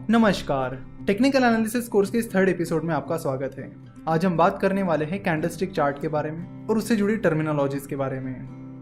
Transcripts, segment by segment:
नमस्कार। Technical analysis course के इस थर्ड एपिसोड में आपका स्वागत है। आज हम बात करने वाले हैं कैंडलस्टिक चार्ट के बारे में और उससे जुड़ी टर्मिनोलॉजीज के बारे में।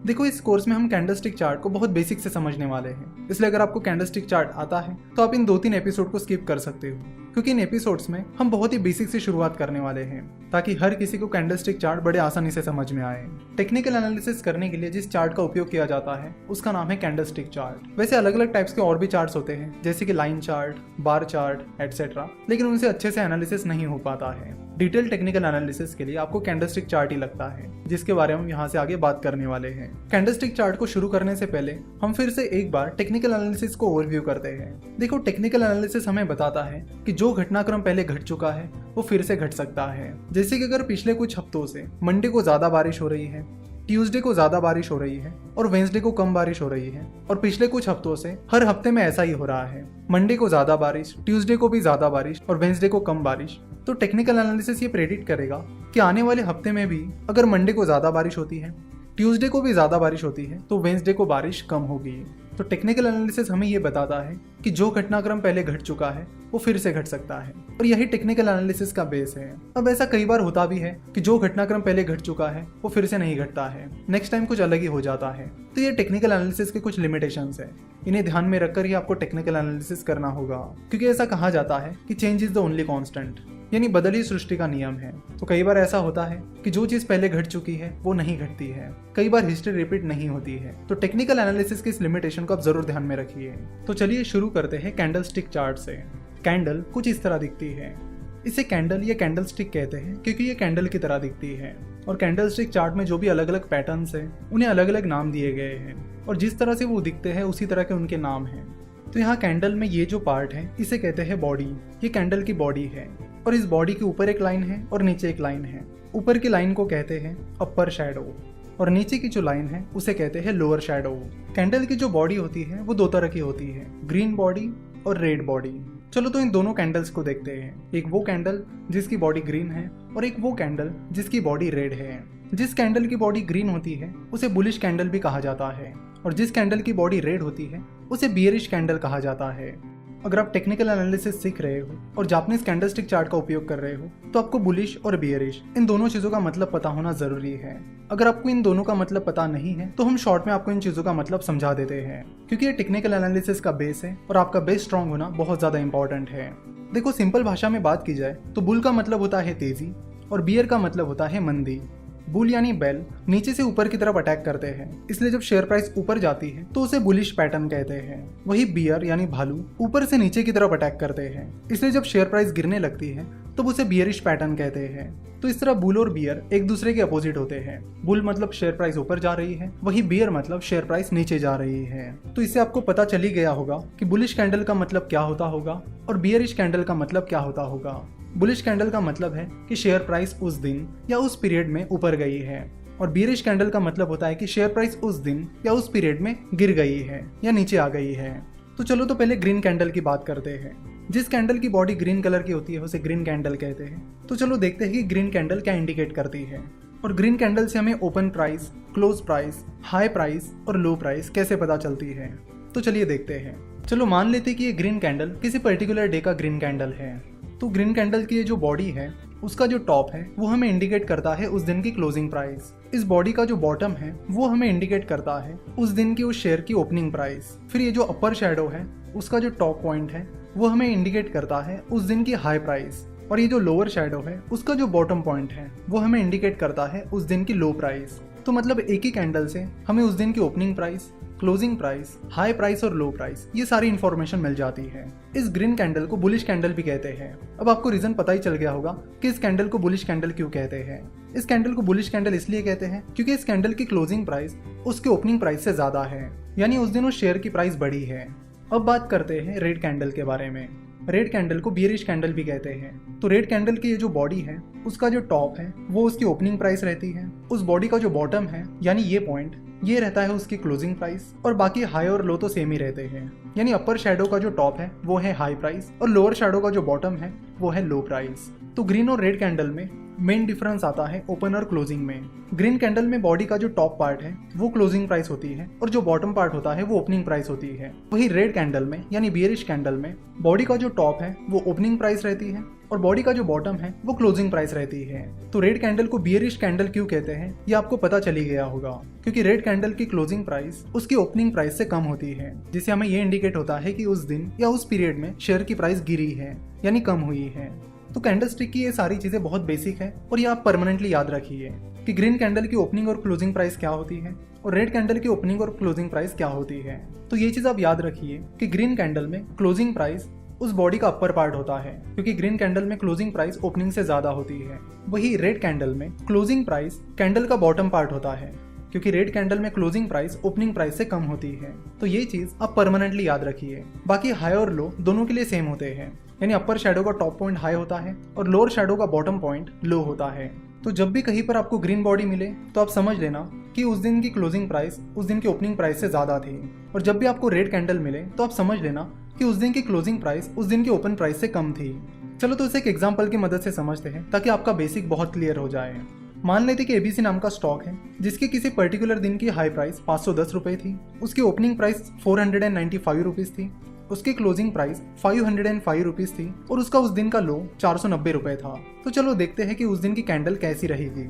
देखो, इस कोर्स में हम कैंडलस्टिक चार्ट को बहुत बेसिक से समझने वाले हैं, इसलिए अगर आपको कैंडलस्टिक चार्ट आता है तो आप इन 2-3 एपिसोड को स्किप कर सकते हो, क्योंकि इन एपिसोड्स में हम बहुत ही बेसिक से शुरुआत करने वाले हैं ताकि हर किसी को कैंडलस्टिक चार्ट बड़े आसानी से समझ में आए। टेक्निकल एनालिसिस करने के लिए जिस चार्ट का उपयोग किया जाता है उसका नाम है कैंडलस्टिक चार्ट। वैसे अलग अलग टाइप्स के और भी चार्ट्स होते हैं, जैसे कि line chart, bar chart etcetera, लेकिन उनसे अच्छे से एनालिसिस नहीं हो पाता है। डिटेल टेक्निकल एनालिसिस के लिए आपको कैंडलस्टिक चार्ट ही लगता है, जिसके बारे में हम यहाँ से आगे बात करने वाले हैं। कैंडलस्टिक चार्ट को शुरू करने से पहले हम फिर से एक बार टेक्निकल एनालिसिस को ओवरव्यू करते हैं। देखो, टेक्निकल एनालिसिस हमें बताता है कि जो घटनाक्रम पहले घट चुका है वो फिर से घट सकता है। जैसे कि अगर पिछले कुछ हफ्तों से मंडे को ज्यादा बारिश हो रही है, ट्यूसडे को ज्यादा बारिश हो रही है और वेंसडे को कम बारिश हो रही है, और पिछले कुछ हफ्तों से हर हफ्ते में ऐसा ही हो रहा है, मंडे को ज्यादा बारिश, ट्यूसडे को भी ज्यादा बारिश और वेंसडे को कम बारिश, तो टेक्निकल एनालिसिस ये प्रेडिक्ट करेगा कि आने वाले हफ्ते में भी अगर मंडे को ज्यादा बारिश होती है, ट्यूसडे को भी ज्यादा बारिश होती है, तो वेंसडे को बारिश कम होगी। तो टेक्निकल एनालिसिस हमें ये बताता है कि जो घटनाक्रम पहले घट चुका है वो फिर से घट सकता है, और यही टेक्निकल एनालिसिस का बेस है। अब ऐसा कई बार होता भी है कि जो घटनाक्रम पहले घट चुका है वो फिर से नहीं घटता है, नेक्स्ट टाइम कुछ अलग ही हो जाता है। तो ये टेक्निकल एनालिसिस के कुछ लिमिटेशंस है, इन्हें ध्यान में रखकर ही आपको टेक्निकल एनालिसिस करना होगा, क्योंकि ऐसा कहा जाता है कि change is the only constant, यानी बदल ही सृष्टि का नियम है। तो कई बार ऐसा होता है कि जो चीज पहले घट चुकी है वो नहीं घटती है, कई बार हिस्ट्री रिपीट नहीं होती है। तो टेक्निकल एनालिसिस की इस लिमिटेशन को आप जरूर ध्यान में रखिए। तो चलिए शुरू करते हैं कैंडलस्टिक चार्ट से। कैंडल कुछ इस तरह दिखती है, इसे कैंडल या कैंडलस्टिक कहते हैं क्योंकि ये कैंडल की तरह दिखती है, और कैंडलस्टिक चार्ट में जो भी अलग अलग पैटर्न्स हैं उन्हें अलग अलग नाम दिए गए हैं, और जिस तरह से वो दिखते हैं उसी तरह के उनके नाम हैं। तो यहाँ कैंडल में ये जो पार्ट है इसे कहते हैं बॉडी, ये कैंडल की बॉडी है, और इस बॉडी के ऊपर एक लाइन है और नीचे एक लाइन है। ऊपर की लाइन को कहते हैं अपर शैडो, और नीचे की जो लाइन है उसे कहते हैं लोअर शैडो। कैंडल की जो बॉडी होती है वो दो तरह की होती है, ग्रीन बॉडी और रेड बॉडी। चलो तो इन दोनों कैंडल्स को देखते हैं, एक वो कैंडल जिसकी बॉडी ग्रीन है और एक वो कैंडल जिसकी बॉडी रेड है। जिस कैंडल की बॉडी ग्रीन होती है उसे बुलिश कैंडल भी कहा जाता है, और जिस कैंडल की बॉडी रेड होती है उसे बियरिश कैंडल कहा जाता है। अगर आप टेक्निकल एनालिसिस सीख रहे हो और जापानीज कैंडलस्टिक चार्ट का उपयोग कर रहे हो तो आपको बुलिश और बियरिश इन दोनों चीजों का मतलब पता होना जरूरी है। अगर आपको इन दोनों का मतलब पता नहीं है तो हम शॉर्ट में आपको इन चीजों का मतलब समझा देते हैं, क्योंकि ये टेक्निकल एनालिसिस का बेस है और आपका बेस स्ट्रांग होना बहुत ज्यादा इंपॉर्टेंट है। देखो, सिंपल भाषा में बात की जाए तो बुल का मतलब होता है तेजी और बियर का मतलब होता है मंदी। बुल यानी बेल नीचे से ऊपर की तरफ अटैक करते हैं, इसलिए जब शेयर प्राइस ऊपर जाती है तो उसे बुलिश पैटर्न कहते हैं। वही बियर यानी भालू ऊपर से नीचे की तरफ अटैक करते हैं, इसलिए जब शेयर प्राइस गिरने लगती है तो उसे बियरिश पैटर्न कहते हैं। तो इस तरह बुल और बियर एक दूसरे के अपोजिट होते हैं। बुल मतलब शेयर प्राइस ऊपर जा रही है, वही बियर मतलब शेयर प्राइस नीचे जा रही है। तो इससे आपको पता चल ही गया होगा कि बुलिश कैंडल का मतलब क्या होता होगा और बियरिश कैंडल का मतलब क्या होता होगा। बुलिश कैंडल का मतलब है कि शेयर प्राइस उस दिन या उस पीरियड में ऊपर गई है, और बियरिश कैंडल का मतलब होता है कि शेयर प्राइस उस दिन या उस पीरियड में गिर गई है या नीचे आ गई है। तो चलो तो पहले ग्रीन कैंडल की बात करते हैं। जिस कैंडल की बॉडी ग्रीन कलर की होती है उसे ग्रीन कैंडल कहते हैं। तो चलो देखते हैं कि ग्रीन कैंडल क्या इंडिकेट करती है, और ग्रीन कैंडल से हमें open price, close price, high price और लो प्राइस कैसे पता चलती है। तो चलिए देखते हैं। चलो मान लेते कि ये ग्रीन कैंडल किसी पर्टिकुलर डे का ग्रीन कैंडल है। तो ग्रीन कैंडल की ये जो बॉडी है उसका जो टॉप है वो हमें इंडिकेट करता है उस दिन की क्लोजिंग प्राइस। इस बॉडी का जो बॉटम है वो हमें इंडिकेट करता है उस दिन की उस शेयर की ओपनिंग प्राइस। फिर ये जो अपर शैडो है उसका जो टॉप पॉइंट है वो हमें इंडिकेट करता है उस दिन की हाई प्राइस, और ये जो लोअर शैडो है उसका जो बॉटम पॉइंट है वो हमें इंडिकेट करता है उस दिन की लो प्राइस। तो मतलब एक ही कैंडल से हमें उस दिन की opening price, closing price, high price और लो प्राइस ये सारी इंफॉर्मेशन मिल जाती है। इस ग्रीन कैंडल को बुलिश कैंडल भी कहते हैं। अब आपको रीजन पता ही चल गया होगा कि इस कैंडल को बुलिश कैंडल क्यों कहते हैं। इस कैंडल को बुलिश कैंडल इसलिए कहते हैं क्योंकि इस कैंडल की क्लोजिंग प्राइस उसके ओपनिंग प्राइस से ज्यादा है, यानी उस दिन उस शेयर की प्राइस बढ़ी है। अब बात करते हैं रेड कैंडल के बारे में। रेड कैंडल को बियरिश कैंडल भी कहते हैं। तो रेड कैंडल की ये जो बॉडी है उसका जो टॉप है वो उसकी ओपनिंग प्राइस रहती है, उस बॉडी का जो बॉटम है यानी ये पॉइंट ये रहता है उसकी क्लोजिंग प्राइस, और बाकी हाई और लो तो सेम ही रहते हैं। यानी अपर शैडो का जो टॉप है वो है हाई प्राइस और लोअर शैडो का जो बॉटम है वो है लो प्राइस। तो ग्रीन और रेड कैंडल में मेन डिफरेंस आता है ओपन और क्लोजिंग में। ग्रीन कैंडल में बॉडी का जो टॉप पार्ट है वो क्लोजिंग प्राइस होती है और जो बॉटम पार्ट होता है वो ओपनिंग प्राइस होती है। वही रेड कैंडल में यानी बियरिश कैंडल में बॉडी का जो टॉप है वो ओपनिंग प्राइस रहती है और बॉडी का जो बॉटम है वो क्लोजिंग प्राइस रहती है। तो रेड कैंडल को बियरिश कैंडल क्यों कहते हैं ये आपको पता चली गया होगा, क्योंकि रेड कैंडल की क्लोजिंग प्राइस उसकी ओपनिंग प्राइस से कम होती है, जिससे हमें ये इंडिकेट होता है कि उस दिन या उस पीरियड में शेयर की प्राइस गिरी है यानी कम हुई है। तो कैंडलस्टिक की ये सारी चीजें बहुत बेसिक है और ये आप परमानेंटली याद रखिए कि ग्रीन कैंडल की ओपनिंग और क्लोजिंग प्राइस क्या होती है और रेड कैंडल की ओपनिंग और क्लोजिंग प्राइस क्या होती है। तो ये चीज आप याद रखिए कि ग्रीन कैंडल में क्लोजिंग प्राइस उस बॉडी का अपर पार्ट होता है, क्योंकि ग्रीन कैंडल में क्लोजिंग प्राइस ओपनिंग से ज्यादा होती है। वही रेड कैंडल में क्लोजिंग प्राइस कैंडल का बॉटम पार्ट होता है, क्योंकि रेड कैंडल में क्लोजिंग प्राइस ओपनिंग प्राइस से कम होती है। तो ये चीज आप परमानेंटली याद रखिए। बाकी हाई और लो दोनों के लिए सेम होते हैं, यानी अपर शैडो का टॉप पॉइंट हाई होता है और लोअर शैडो का बॉटम पॉइंट लो होता है। तो जब भी कहीं पर आपको ग्रीन बॉडी मिले तो आप समझ लेना कि उस दिन की क्लोजिंग प्राइस उस दिन की ओपनिंग प्राइस से ज्यादा थी, और जब भी आपको रेड कैंडल मिले तो आप समझ लेना कि उस दिन की क्लोजिंग प्राइस उस दिन की ओपन प्राइस से कम थी। चलो तो इसे एक एग्जांपल की मदद से समझते हैं ताकि आपका बेसिक बहुत क्लियर हो जाए। मान लेते कि एबीसी नाम का स्टॉक है जिसकी किसी पर्टिकुलर दिन की हाई प्राइस 510 रुपए थी, उसकी ओपनिंग प्राइस 495 रुपीज थी, उसकी क्लोजिंग प्राइस 505 रुपीज थी और उसका उस दिन का लो 490 रुपए था। तो चलो देखते हैं कि उस दिन की कैंडल कैसी रहेगी।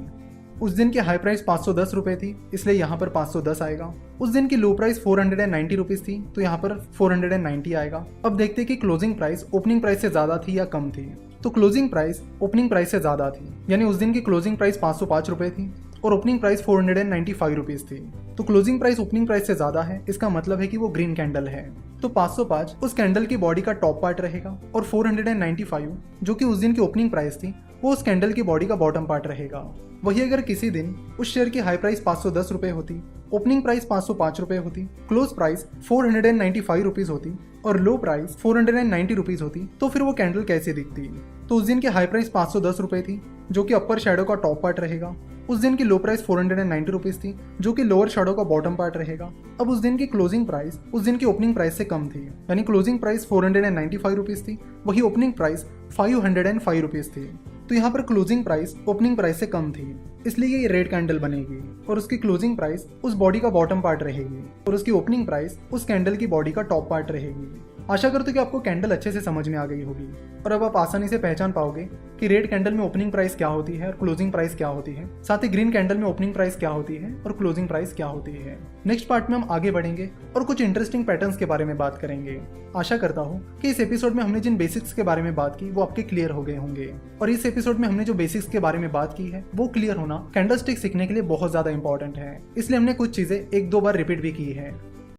उस दिन की हाई प्राइस 510 रुपए थी, इसलिए यहाँ पर 510 आएगा। उस दिन की लो प्राइस 490 रुपीज थी, तो यहाँ पर 490 आएगा। अब देखते हैं कि क्लोजिंग प्राइस ओपनिंग प्राइस से ज्यादा थी या कम थी। तो क्लोजिंग प्राइस ओपनिंग प्राइस से ज्यादा थी, यानी उस दिन की क्लोजिंग प्राइस 505 रुपए थी और ओपनिंग प्राइस 495 रुपीज थी। तो क्लोजिंग प्राइस ओपनिंग प्राइस से ज्यादा है, इसका मतलब है कि वो ग्रीन कैंडल है। तो 505 उस कैंडल की बॉडी का टॉप पार्ट रहेगा और 495 जो कि उस दिन की ओपनिंग प्राइस थी वो उस कैंडल की बॉडी का बॉटम पार्ट रहेगा। वही अगर किसी दिन उस शेयर की हाई प्राइस 510 रुपए होती, ओपनिंग प्राइस 505 रुपए होती, क्लोज प्राइस 495 रुपीज होती और लो प्राइस 490 रुपीज होती, तो फिर वो कैंडल कैसी दिखती। तो उस दिन की हाई प्राइस 510 रुपए थी जो कि अपर शैडो का टॉप पार्ट रहेगा। उस दिन की लो प्राइस 490 रुपीज थी जो कि लोअर शैडो का बॉटम पार्ट रहेगा। अब उस दिन की क्लोजिंग प्राइस उस दिन की ओपनिंग प्राइस से कम थी, यानी क्लोजिंग प्राइस 495 रुपीज थी, वही ओपनिंग प्राइस 505 रुपीज थी। तो यहाँ पर क्लोजिंग प्राइस ओपनिंग प्राइस से कम थी, इसलिए ये रेड कैंडल बनेगी और उसकी क्लोजिंग प्राइस उस बॉडी का बॉटम पार्ट रहेगी और उसकी ओपनिंग प्राइस उस कैंडल की बॉडी का टॉप पार्ट रहेगी। आशा करते कि आपको कैंडल अच्छे से समझ में आ गई होगी और अब आप आसानी से पहचान पाओगे कि रेड कैंडल में ओपनिंग प्राइस क्या होती है और क्लोजिंग प्राइस क्या होती है, साथ ही ग्रीन कैंडल में ओपनिंग प्राइस क्या होती है और क्लोजिंग प्राइस क्या होती है। नेक्स्ट पार्ट में हम आगे बढ़ेंगे और कुछ इंटरेस्टिंग पैटर्न्स के बारे में बात करेंगे। आशा करता हूँ कि इस एपिसोड में हमने जिन बेसिक्स के बारे में बात की वो आपके क्लियर हो गए होंगे, और इस एपिसोड में हमने जो बेसिक्स के बारे में बात की है वो क्लियर होना कैंडलस्टिक सीखने के लिए बहुत ज्यादा इंपॉर्टेंट है, इसलिए हमने कुछ चीजें एक दो बार रिपीट भी की है।